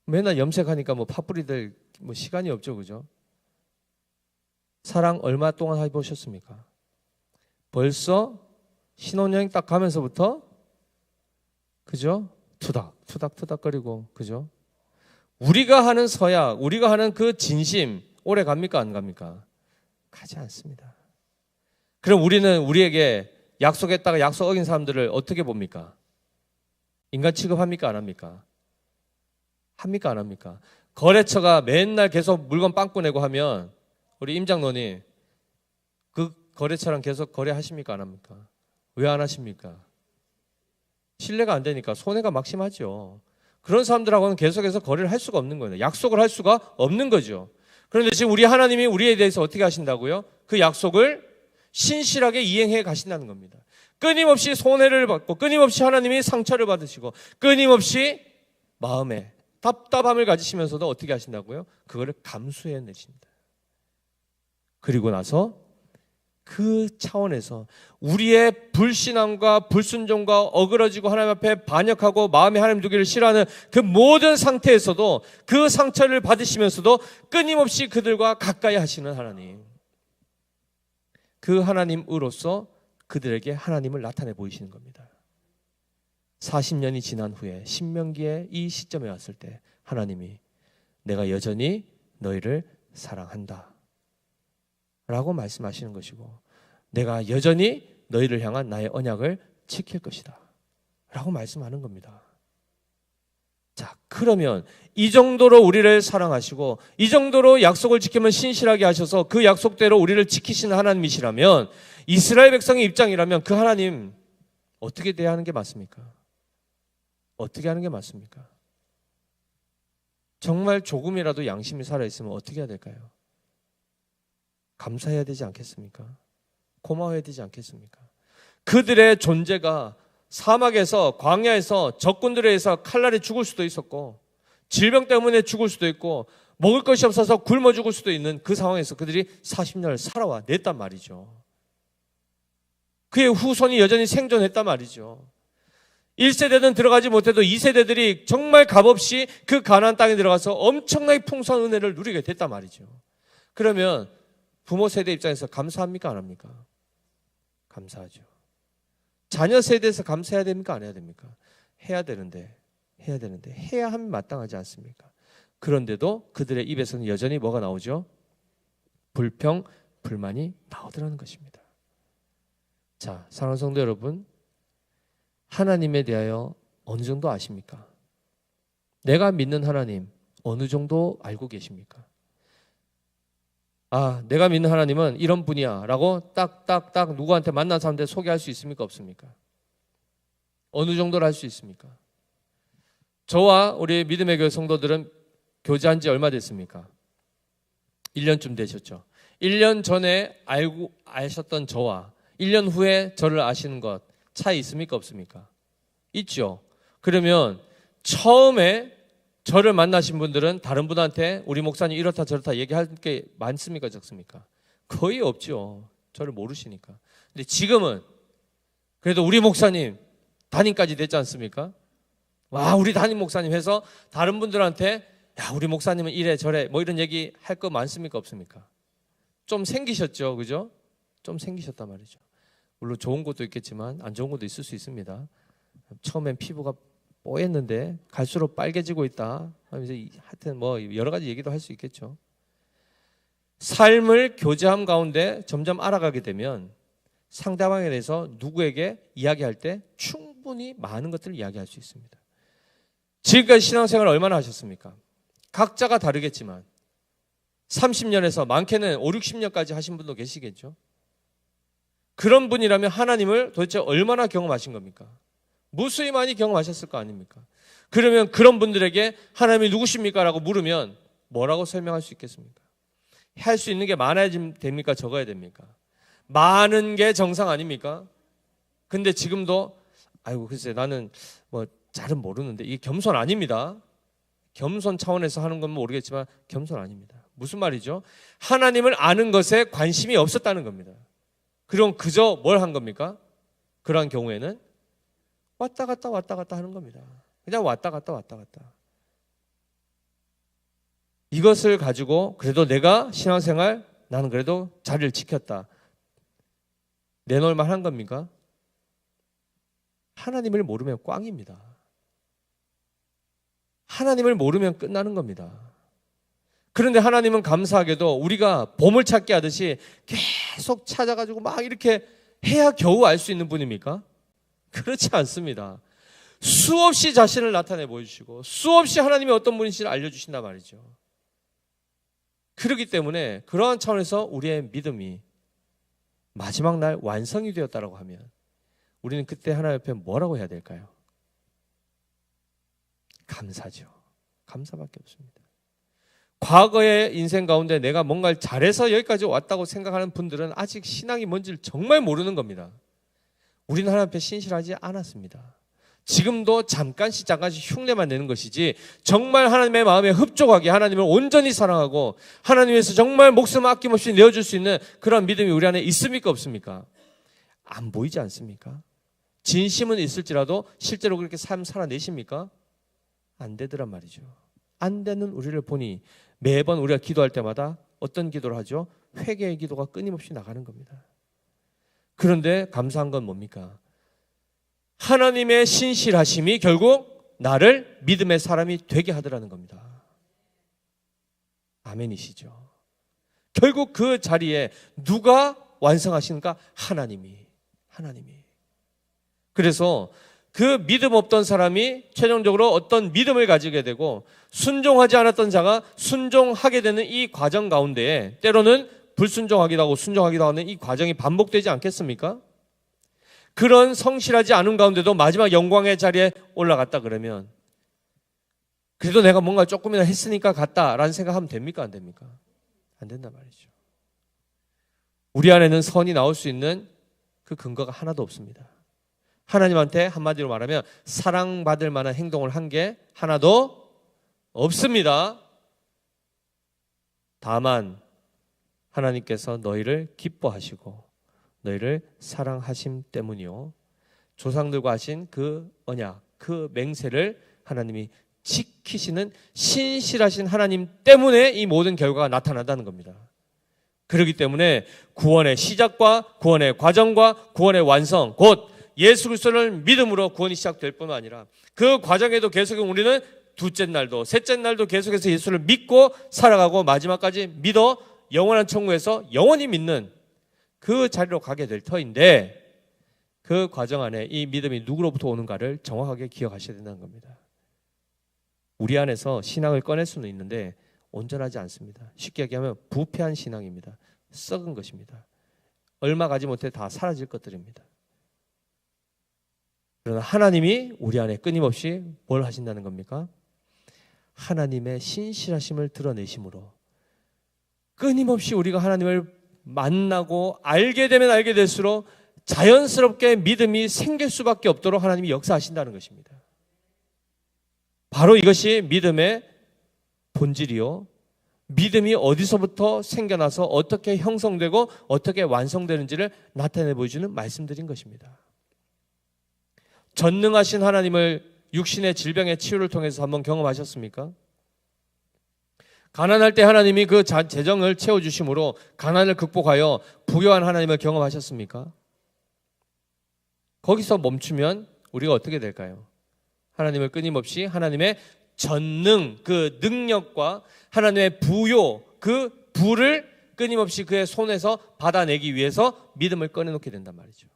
맨날 염색하니까 뭐 팥불이 될 뭐 시간이 없죠. 그죠? 사랑 얼마 동안 해보셨습니까? 벌써 신혼여행 딱 가면서부터 그죠? 투닥투닥거리고 그죠? 우리가 하는 서약, 우리가 하는 그 진심 오래 갑니까 안 갑니까? 가지 않습니다. 그럼 우리는 우리에게 약속했다가 약속 어긴 사람들을 어떻게 봅니까? 인간 취급합니까 안 합니까? 합니까 안 합니까? 거래처가 맨날 계속 물건 빵꾸 내고 하면 우리 임 장로님 그 거래처랑 계속 거래하십니까 안 합니까? 왜 안 하십니까? 신뢰가 안 되니까 손해가 막심하죠. 그런 사람들하고는 계속해서 거래를 할 수가 없는 거예요. 약속을 할 수가 없는 거죠. 그런데 지금 우리 하나님이 우리에 대해서 어떻게 하신다고요? 그 약속을 신실하게 이행해 가신다는 겁니다. 끊임없이 손해를 받고 끊임없이 하나님이 상처를 받으시고 끊임없이 마음에 답답함을 가지시면서도 어떻게 하신다고요? 그거를 감수해 내십니다. 그리고 나서 그 차원에서 우리의 불신앙과 불순종과 어그러지고 하나님 앞에 반역하고 마음에 하나님 두기를 싫어하는 그 모든 상태에서도 그 상처를 받으시면서도 끊임없이 그들과 가까이 하시는 하나님, 그 하나님으로서 그들에게 하나님을 나타내 보이시는 겁니다. 40년이 지난 후에 신명기의 이 시점에 왔을 때 하나님이 내가 여전히 너희를 사랑한다 라고 말씀하시는 것이고, 내가 여전히 너희를 향한 나의 언약을 지킬 것이다 라고 말씀하는 겁니다. 자, 그러면 이 정도로 우리를 사랑하시고 이 정도로 약속을 지키면 신실하게 하셔서 그 약속대로 우리를 지키시는 하나님이시라면, 이스라엘 백성의 입장이라면 그 하나님 어떻게 대하는 게 맞습니까? 어떻게 하는 게 맞습니까? 정말 조금이라도 양심이 살아있으면 어떻게 해야 될까요? 감사해야 되지 않겠습니까? 고마워해야 되지 않겠습니까? 그들의 존재가 사막에서, 광야에서 적군들에 의해서 칼날에 죽을 수도 있었고, 질병 때문에 죽을 수도 있고, 먹을 것이 없어서 굶어 죽을 수도 있는 그 상황에서 그들이 40년을 살아와 냈단 말이죠. 그의 후손이 여전히 생존했단 말이죠. 1세대는 들어가지 못해도 2세대들이 정말 값없이 그 가나안 땅에 들어가서 엄청나게 풍성한 은혜를 누리게 됐단 말이죠. 그러면 부모 세대 입장에서 감사합니까 안 합니까? 감사하죠. 자녀 세대에서 감사해야 됩니까 안 해야 됩니까? 해야 되는데 해야 하면 마땅하지 않습니까? 그런데도 그들의 입에서는 여전히 뭐가 나오죠? 불평, 불만이 나오더라는 것입니다. 자, 사랑하는 성도 여러분, 하나님에 대하여 어느 정도 아십니까? 내가 믿는 하나님 어느 정도 알고 계십니까? 아, 내가 믿는 하나님은 이런 분이야 라고 딱 누구한테 만난 사람한테 소개할 수 있습니까 없습니까? 어느 정도로 할 수 있습니까? 저와 우리 믿음의 교회 성도들은 교제한 지 얼마 됐습니까? 1년쯤 되셨죠. 1년 전에 아셨던 저와 1년 후에 저를 아시는 것 차이 있습니까 없습니까? 있죠. 그러면 처음에 저를 만나신 분들은 다른 분한테 우리 목사님 이렇다 저렇다 얘기할 게 많습니까 적습니까? 거의 없죠. 저를 모르시니까. 근데 지금은 그래도 우리 목사님 담임까지 됐지 않습니까? 와, 우리 담임 목사님 해서 다른 분들한테 야, 우리 목사님은 이래 저래 뭐 이런 얘기 할 거 많습니까 없습니까? 좀 생기셨죠, 그죠? 좀 생기셨단 말이죠. 물론 좋은 것도 있겠지만 안 좋은 것도 있을 수 있습니다. 처음엔 피부가 뽀했는데 갈수록 빨개지고 있다 하면서 하여튼 뭐 여러 가지 얘기도 할 수 있겠죠. 삶을 교제함 가운데 점점 알아가게 되면 상대방에 대해서 누구에게 이야기할 때 충분히 많은 것들을 이야기할 수 있습니다. 지금까지 신앙생활 얼마나 하셨습니까? 각자가 다르겠지만 30년에서 많게는 5, 60년까지 하신 분도 계시겠죠. 그런 분이라면 하나님을 도대체 얼마나 경험하신 겁니까? 무수히 많이 경험하셨을 거 아닙니까? 그러면 그런 분들에게 하나님이 누구십니까? 라고 물으면 뭐라고 설명할 수 있겠습니까? 할 수 있는 게 많아야 됩니까? 적어야 됩니까? 많은 게 정상 아닙니까? 근데 지금도 아이고 글쎄 나는 뭐 잘은 모르는데 이게 겸손 아닙니다. 겸손 차원에서 하는 건 모르겠지만 겸손 아닙니다. 무슨 말이죠? 하나님을 아는 것에 관심이 없었다는 겁니다. 그럼 그저 뭘 한 겁니까? 그러한 경우에는 왔다 갔다 하는 겁니다. 그냥 왔다 갔다. 이것을 가지고 그래도 내가 신앙생활 나는 그래도 자리를 지켰다. 내놓을 만한 겁니까? 하나님을 모르면 꽝입니다. 하나님을 모르면 끝나는 겁니다. 그런데 하나님은 감사하게도 우리가 보물찾기 하듯이 계속 찾아가지고 막 이렇게 해야 겨우 알 수 있는 분입니까? 그렇지 않습니다. 수없이 자신을 나타내 보여주시고 수없이 하나님이 어떤 분이신지를 알려주신단 말이죠. 그렇기 때문에 그러한 차원에서 우리의 믿음이 마지막 날 완성이 되었다고 하면 우리는 그때 하나님 옆에 뭐라고 해야 될까요? 감사죠. 감사밖에 없습니다. 과거의 인생 가운데 내가 뭔가를 잘해서 여기까지 왔다고 생각하는 분들은 아직 신앙이 뭔지를 정말 모르는 겁니다. 우리는 하나님 앞에 신실하지 않았습니다. 지금도 잠깐씩 흉내만 내는 것이지 정말 하나님의 마음에 흡족하게 하나님을 온전히 사랑하고 하나님 위해서 정말 목숨 아낌없이 내어줄 수 있는 그런 믿음이 우리 안에 있습니까 없습니까? 안 보이지 않습니까? 진심은 있을지라도 실제로 그렇게 삶 살아내십니까? 안 되더란 말이죠. 안 되는 우리를 보니 매번 우리가 기도할 때마다 어떤 기도를 하죠? 회개의 기도가 끊임없이 나가는 겁니다. 그런데 감사한 건 뭡니까? 하나님의 신실하심이 결국 나를 믿음의 사람이 되게 하더라는 겁니다. 아멘이시죠? 결국 그 자리에 누가 완성하시는가? 하나님이. 그래서 그 믿음 없던 사람이 최종적으로 어떤 믿음을 가지게 되고 순종하지 않았던 자가 순종하게 되는 이 과정 가운데에 때로는 불순종하기도 하고 순종하기도 하는 이 과정이 반복되지 않겠습니까? 그런 성실하지 않은 가운데도 마지막 영광의 자리에 올라갔다 그러면 그래도 내가 뭔가 조금이나 했으니까 갔다라는 생각하면 됩니까? 안 됩니까? 안 된단 말이죠. 우리 안에는 선이 나올 수 있는 그 근거가 하나도 없습니다. 하나님한테 한마디로 말하면 사랑받을 만한 행동을 한 게 하나도 없습니다. 다만 하나님께서 너희를 기뻐하시고 너희를 사랑하심 때문이요. 조상들과 하신 그 언약, 그 맹세를 하나님이 지키시는 신실하신 하나님 때문에 이 모든 결과가 나타난다는 겁니다. 그렇기 때문에 구원의 시작과 구원의 과정과 구원의 완성, 곧 예수 그리스도를 믿음으로 구원이 시작될 뿐만 아니라 그 과정에도 계속 우리는 둘째 날도 셋째 날도 계속해서 예수를 믿고 살아가고 마지막까지 믿어 영원한 천국에서 영원히 믿는 그 자리로 가게 될 터인데 그 과정 안에 이 믿음이 누구로부터 오는가를 정확하게 기억하셔야 된다는 겁니다. 우리 안에서 신앙을 꺼낼 수는 있는데 온전하지 않습니다. 쉽게 얘기하면 부패한 신앙입니다. 썩은 것입니다. 얼마 가지 못해 다 사라질 것들입니다. 그러나 하나님이 우리 안에 끊임없이 뭘 하신다는 겁니까? 하나님의 신실하심을 드러내심으로 끊임없이 우리가 하나님을 만나고 알게 되면 알게 될수록 자연스럽게 믿음이 생길 수밖에 없도록 하나님이 역사하신다는 것입니다. 바로 이것이 믿음의 본질이요. 믿음이 어디서부터 생겨나서 어떻게 형성되고 어떻게 완성되는지를 나타내 보여주는 말씀드린 것입니다. 전능하신 하나님을 육신의 질병의 치유를 통해서 한번 경험하셨습니까? 가난할 때 하나님이 그 재정을 채워주심으로 가난을 극복하여 부유한 하나님을 경험하셨습니까? 거기서 멈추면 우리가 어떻게 될까요? 하나님을 끊임없이 하나님의 전능, 그 능력과 하나님의 부요, 그 부를 끊임없이 그의 손에서 받아내기 위해서 믿음을 꺼내놓게 된단 말이죠.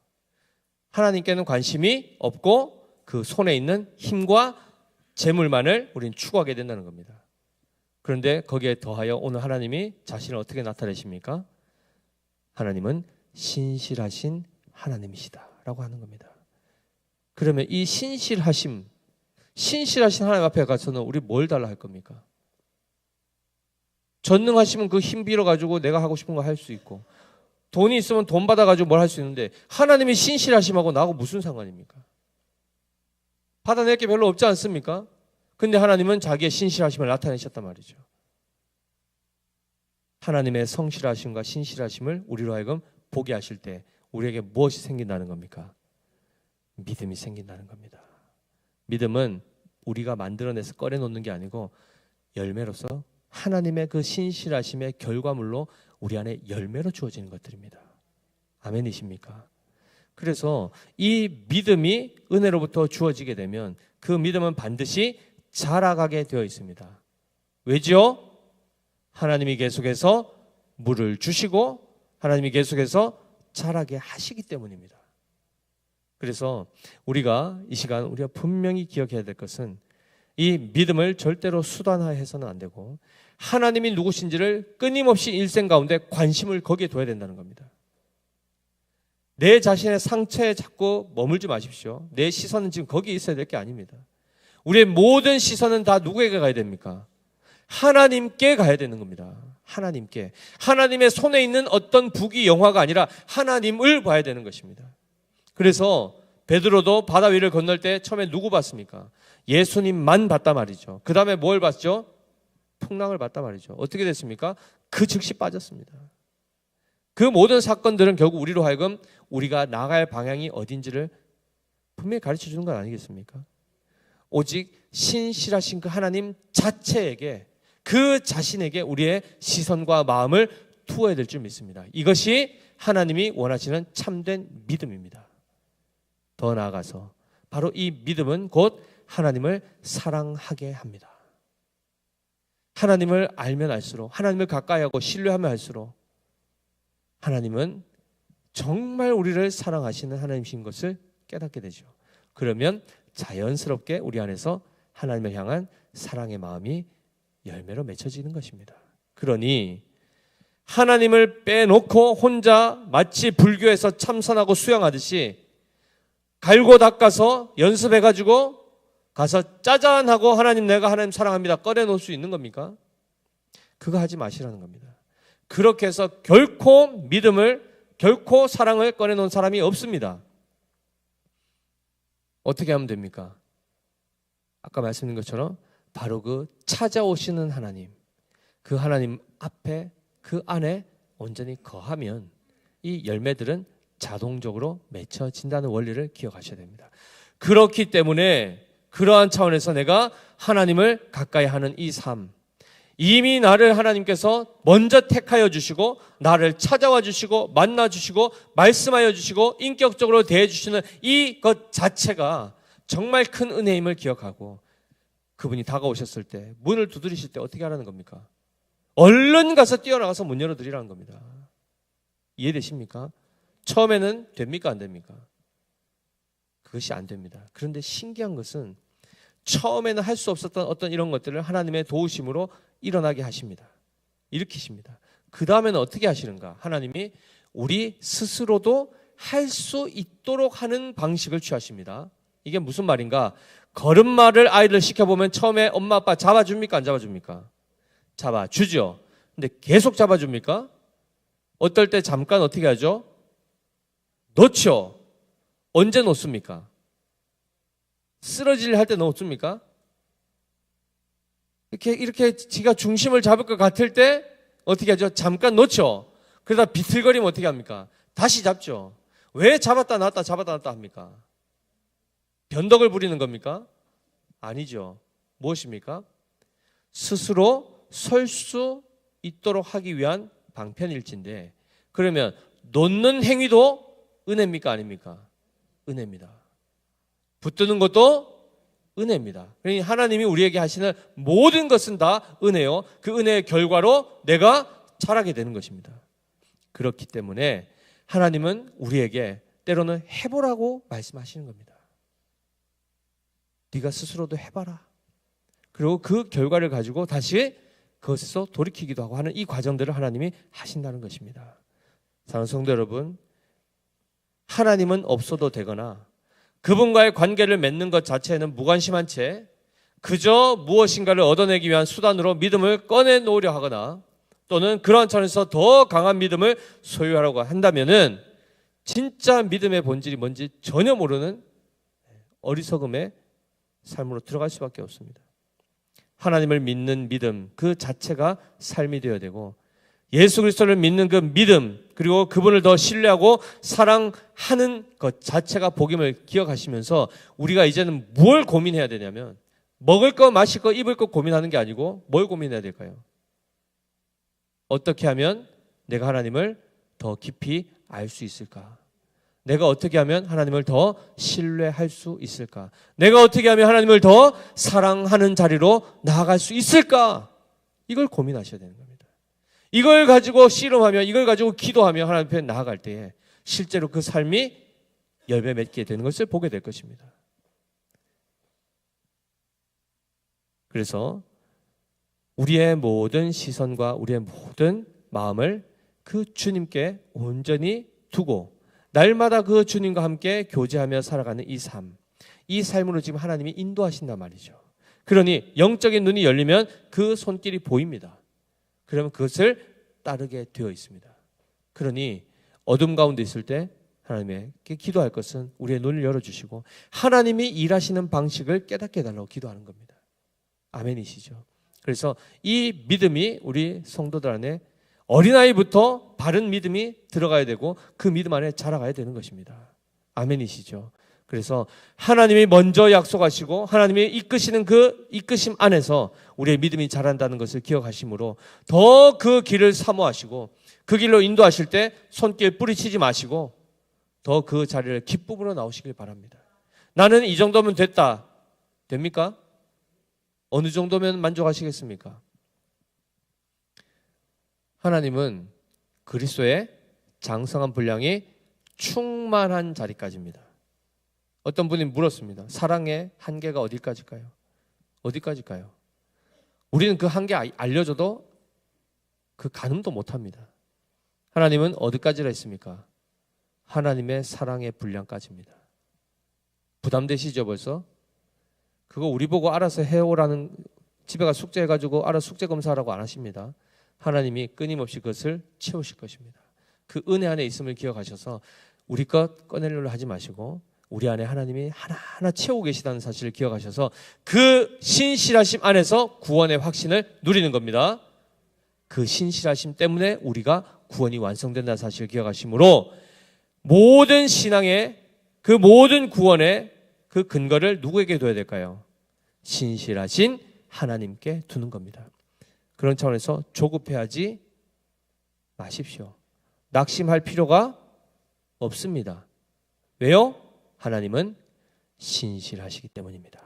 하나님께는 관심이 없고 그 손에 있는 힘과 재물만을 우리는 추구하게 된다는 겁니다. 그런데 거기에 더하여 오늘 하나님이 자신을 어떻게 나타내십니까? 하나님은 신실하신 하나님이시다라고 하는 겁니다. 그러면 이 신실하신 하나님 앞에 가서는 우리 뭘 달라 할 겁니까? 전능하시면 그 힘 빌어가지고 내가 하고 싶은 거 할 수 있고 돈이 있으면 돈 받아가지고 뭘 할 수 있는데 하나님이 신실하심하고 나하고 무슨 상관입니까? 받아낼 게 별로 없지 않습니까? 근데 하나님은 자기의 신실하심을 나타내셨단 말이죠. 하나님의 성실하심과 신실하심을 우리로 하여금 보게 하실 때 우리에게 무엇이 생긴다는 겁니까? 믿음이 생긴다는 겁니다. 믿음은 우리가 만들어내서 꺼내놓는 게 아니고 열매로서 하나님의 그 신실하심의 결과물로 우리 안에 열매로 주어지는 것들입니다. 아멘이십니까? 그래서 이 믿음이 은혜로부터 주어지게 되면 그 믿음은 반드시 자라가게 되어 있습니다. 왜죠? 하나님이 계속해서 물을 주시고 하나님이 계속해서 자라게 하시기 때문입니다. 그래서 우리가 이 시간 우리가 분명히 기억해야 될 것은 이 믿음을 절대로 수단화해서는 안 되고 하나님이 누구신지를 끊임없이 일생 가운데 관심을 거기에 둬야 된다는 겁니다. 내 자신의 상처에 자꾸 머물지 마십시오. 내 시선은 지금 거기에 있어야 될 게 아닙니다. 우리의 모든 시선은 다 누구에게 가야 됩니까? 하나님께 가야 되는 겁니다. 하나님께. 하나님의 손에 있는 어떤 부귀 영화가 아니라 하나님을 봐야 되는 것입니다. 그래서 베드로도 바다 위를 건널 때 처음에 누구 봤습니까? 예수님만 봤단 말이죠. 그 다음에 뭘 봤죠? 풍랑을 봤단 말이죠. 어떻게 됐습니까? 그 즉시 빠졌습니다. 그 모든 사건들은 결국 우리로 하여금 우리가 나갈 방향이 어딘지를 분명히 가르쳐 주는 건 아니겠습니까? 오직 신실하신 그 하나님 자체에게 그 자신에게 우리의 시선과 마음을 투어야 될 줄 믿습니다. 이것이 하나님이 원하시는 참된 믿음입니다. 더 나아가서 바로 이 믿음은 곧 하나님을 사랑하게 합니다. 하나님을 알면 알수록 하나님을 가까이 하고 신뢰하면 할수록 하나님은 정말 우리를 사랑하시는 하나님이신 것을 깨닫게 되죠. 그러면 자연스럽게 우리 안에서 하나님을 향한 사랑의 마음이 열매로 맺혀지는 것입니다. 그러니 하나님을 빼놓고 혼자 마치 불교에서 참선하고 수영하듯이 갈고 닦아서 연습해가지고 가서 짜잔 하고 하나님 내가 하나님 사랑합니다 꺼내놓을 수 있는 겁니까? 그거 하지 마시라는 겁니다. 그렇게 해서 결코 믿음을 결코 사랑을 꺼내놓은 사람이 없습니다. 어떻게 하면 됩니까? 아까 말씀드린 것처럼 바로 그 찾아오시는 하나님, 그 하나님 앞에 그 안에 온전히 거하면 이 열매들은 자동적으로 맺혀진다는 원리를 기억하셔야 됩니다. 그렇기 때문에 그러한 차원에서 내가 하나님을 가까이 하는 이 삶, 이미 나를 하나님께서 먼저 택하여 주시고 나를 찾아와 주시고 만나 주시고 말씀하여 주시고 인격적으로 대해 주시는 이것 자체가 정말 큰 은혜임을 기억하고 그분이 다가오셨을 때 문을 두드리실 때 어떻게 하라는 겁니까? 얼른 가서 뛰어나가서 문 열어드리라는 겁니다. 이해되십니까? 처음에는 됩니까? 안 됩니까? 그것이 안 됩니다. 그런데 신기한 것은 처음에는 할 수 없었던 어떤 이런 것들을 하나님의 도우심으로 일어나게 하십니다. 일으키십니다. 그 다음에는 어떻게 하시는가? 하나님이 우리 스스로도 할 수 있도록 하는 방식을 취하십니다. 이게 무슨 말인가? 걸음마를 아이를 시켜보면 처음에 엄마 아빠 잡아줍니까? 안 잡아줍니까? 잡아주죠. 근데 계속 잡아줍니까? 어떨 때 잠깐 어떻게 하죠? 놓죠. 언제 놓습니까? 쓰러질 할 때 놓습니까? 이렇게 지가 중심을 잡을 것 같을 때 어떻게 하죠? 잠깐 놓죠. 그러다 비틀거리면 어떻게 합니까? 다시 잡죠. 왜 잡았다 놨다 잡았다 놨다 합니까? 변덕을 부리는 겁니까? 아니죠. 무엇입니까? 스스로 설 수 있도록 하기 위한 방편일진데 그러면 놓는 행위도 은혜입니까? 아닙니까? 은혜입니다. 붙드는 것도 은혜입니다. 그러니 하나님이 우리에게 하시는 모든 것은 다 은혜요. 그 은혜의 결과로 내가 자라게 되는 것입니다. 그렇기 때문에 하나님은 우리에게 때로는 해보라고 말씀하시는 겁니다. 네가 스스로도 해봐라. 그리고 그 결과를 가지고 다시 그것에서 돌이키기도 하고 하는 이 과정들을 하나님이 하신다는 것입니다. 사랑하는 성도 여러분, 하나님은 없어도 되거나 그분과의 관계를 맺는 것 자체는 무관심한 채 그저 무엇인가를 얻어내기 위한 수단으로 믿음을 꺼내놓으려 하거나 또는 그러한 차원에서 더 강한 믿음을 소유하려고 한다면은 진짜 믿음의 본질이 뭔지 전혀 모르는 어리석음의 삶으로 들어갈 수밖에 없습니다. 하나님을 믿는 믿음 그 자체가 삶이 되어야 되고 예수 그리스도를 믿는 그 믿음 그리고 그분을 더 신뢰하고 사랑하는 것 자체가 복임을 기억하시면서 우리가 이제는 뭘 고민해야 되냐면 먹을 거 마실 거 입을 거 고민하는 게 아니고 뭘 고민해야 될까요? 어떻게 하면 내가 하나님을 더 깊이 알 수 있을까? 내가 어떻게 하면 하나님을 더 신뢰할 수 있을까? 내가 어떻게 하면 하나님을 더 사랑하는 자리로 나아갈 수 있을까? 이걸 고민하셔야 되는 겁니다. 이걸 가지고 씨름하며 이걸 가지고 기도하며 하나님 앞에 나아갈 때에 실제로 그 삶이 열매 맺게 되는 것을 보게 될 것입니다. 그래서 우리의 모든 시선과 우리의 모든 마음을 그 주님께 온전히 두고 날마다 그 주님과 함께 교제하며 살아가는 이 삶, 이 삶으로 지금 하나님이 인도하신단 말이죠. 그러니 영적인 눈이 열리면 그 손길이 보입니다. 그러면 그것을 따르게 되어 있습니다. 그러니 어둠 가운데 있을 때 하나님께 기도할 것은 우리의 눈을 열어주시고 하나님이 일하시는 방식을 깨닫게 해달라고 기도하는 겁니다. 아멘이시죠? 그래서 이 믿음이 우리 성도들 안에 어린아이부터 바른 믿음이 들어가야 되고 그 믿음 안에 자라가야 되는 것입니다. 아멘이시죠? 그래서 하나님이 먼저 약속하시고 하나님이 이끄시는 그 이끄심 안에서 우리의 믿음이 자란다는 것을 기억하심으로 더 그 길을 사모하시고 그 길로 인도하실 때 손길 뿌리치지 마시고 더 그 자리를 기쁨으로 나오시길 바랍니다. 나는 이 정도면 됐다. 됩니까? 어느 정도면 만족하시겠습니까? 하나님은 그리스도의 장성한 분량이 충만한 자리까지입니다. 어떤 분이 물었습니다. 사랑의 한계가 어디까지일까요? 어디까지일까요? 우리는 그 한계 알려줘도 그 가늠도 못합니다. 하나님은 어디까지라 했습니까? 하나님의 사랑의 분량까지입니다. 부담되시죠 벌써? 그거 우리 보고 알아서 해오라는, 집에 가 숙제해가지고 알아서 숙제 검사하라고 안 하십니다. 하나님이 끊임없이 그것을 채우실 것입니다. 그 은혜 안에 있음을 기억하셔서 우리 것 꺼내려고 하지 마시고 우리 안에 하나님이 하나하나 채우고 계시다는 사실을 기억하셔서 그 신실하심 안에서 구원의 확신을 누리는 겁니다. 그 신실하심 때문에 우리가 구원이 완성된다는 사실을 기억하시므로 모든 신앙의 그 모든 구원의 그 근거를 누구에게 둬야 될까요? 신실하신 하나님께 두는 겁니다. 그런 차원에서 조급해하지 마십시오. 낙심할 필요가 없습니다. 왜요? 하나님은 신실하시기 때문입니다.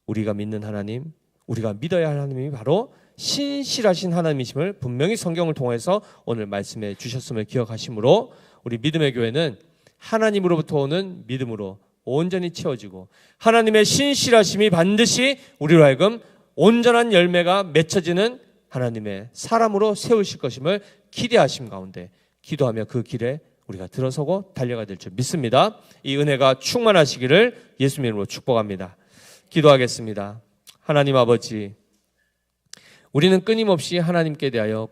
우리가 믿는 하나님, 우리가 믿어야 할 하나님이 바로 신실하신 하나님이심을 분명히 성경을 통해서 오늘 말씀해 주셨음을 기억하시므로 우리 믿음의 교회는 하나님으로부터 오는 믿음으로 온전히 채워지고 하나님의 신실하심이 반드시 우리로 하여금 온전한 열매가 맺혀지는 하나님의 사람으로 세우실 것임을 기대하심 가운데 기도하며 그 길에 우리가 들어서고 달려가야 될 줄 믿습니다. 이 은혜가 충만하시기를 예수님 이름으로 축복합니다. 기도하겠습니다. 하나님 아버지, 우리는 끊임없이 하나님께 대하여